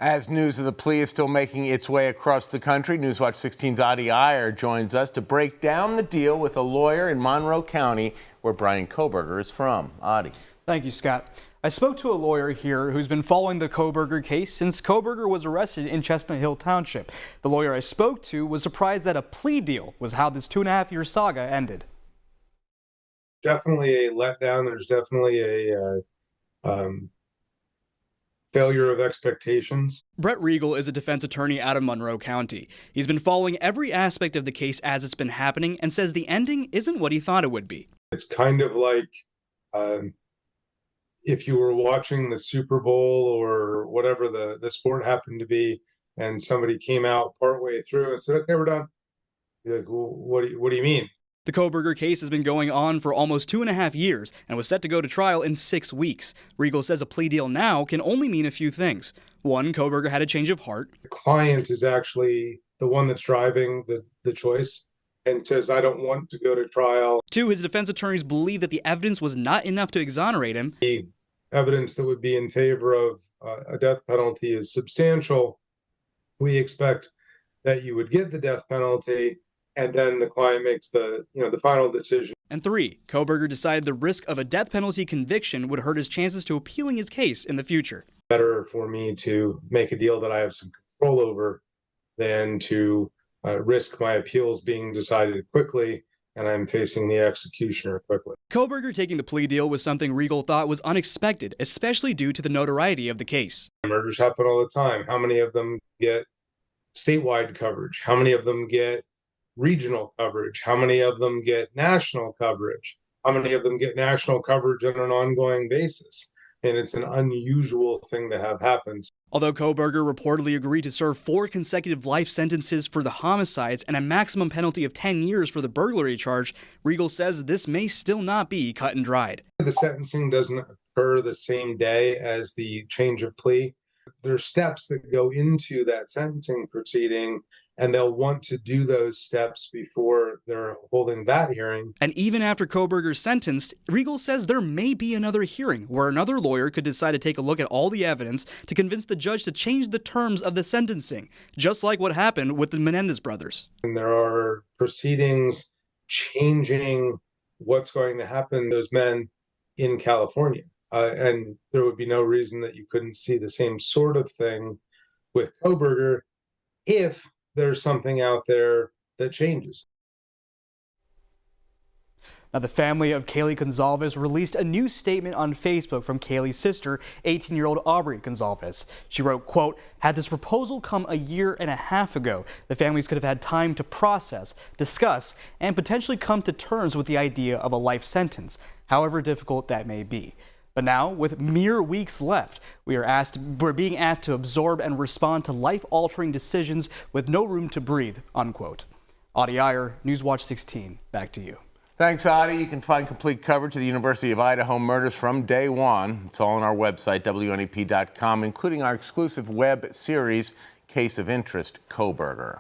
As news of the plea is still making its way across the country, Newswatch 16's Adi Iyer joins us to break down the deal with a lawyer in Monroe County, where Brian Kohberger is from. Adi. Thank you, Scott. I spoke to a lawyer here who's been following the Kohberger case since Kohberger was arrested in Chestnut Hill Township. The lawyer I spoke to was surprised that a plea deal was how this 2.5-year saga ended. Definitely a letdown. There's definitely a failure of expectations. Brett Riegel is a defense attorney out of Monroe County. He's been following every aspect of the case as it's been happening and says the ending isn't what he thought it would be. It's kind of like if you were watching the Super Bowl or whatever the sport happened to be, and somebody came out partway through and said, "Okay, we're done." You're like, well, what do you mean? The Kohberger case has been going on for almost 2.5 years and was set to go to trial in 6 weeks. Riegel says a plea deal now can only mean a few things. One, Kohberger had a change of heart. The client is actually the one that's driving the choice and says, "I don't want to go to trial." 2, his defense attorneys believe that the evidence was not enough to exonerate him. The evidence that would be in favor of a death penalty is substantial. We expect that you would get the death penalty, and then the client makes the final decision. And 3, Kohberger decided the risk of a death penalty conviction would hurt his chances to appealing his case in the future. Better for me to make a deal that I have some control over than to risk my appeals being decided quickly and I'm facing the executioner quickly. Kohberger taking the plea deal was something Riegel thought was unexpected, especially due to the notoriety of the case. Murders happen all the time. How many of them get statewide coverage? How many of them get regional coverage? How many of them get national coverage? How many of them get national coverage on an ongoing basis? And it's an unusual thing to have happen. Although Kohberger reportedly agreed to serve 4 consecutive life sentences for the homicides and a maximum penalty of 10 years for the burglary charge, Riegel says this may still not be cut and dried. The sentencing doesn't occur the same day as the change of plea. There's steps that go into that sentencing proceeding, and they'll want to do those steps before they're holding that hearing. And even after Kohberger's sentenced, Riegel says there may be another hearing where another lawyer could decide to take a look at all the evidence to convince the judge to change the terms of the sentencing, just like what happened with the Menendez brothers. And there are proceedings changing what's going to happen to those men in California. And there would be no reason that you couldn't see the same sort of thing with Kohberger if there's something out there that changes. Now, the family of Kaylee Gonzalez released a new statement on Facebook from Kaylee's sister, 18-year-old Aubrey Gonzalez. She wrote, quote, "Had this proposal come a year and a half ago, the families could have had time to process, discuss, and potentially come to terms with the idea of a life sentence, however difficult that may be. But now, with mere weeks left, we're being asked to absorb and respond to life-altering decisions with no room to breathe," unquote. Adi Iyer, Newswatch 16, back to you. Thanks, Adi. You can find complete coverage of the University of Idaho murders from day one. It's all on our website, WNEP.com, including our exclusive web series, Case of Interest, Kohberger.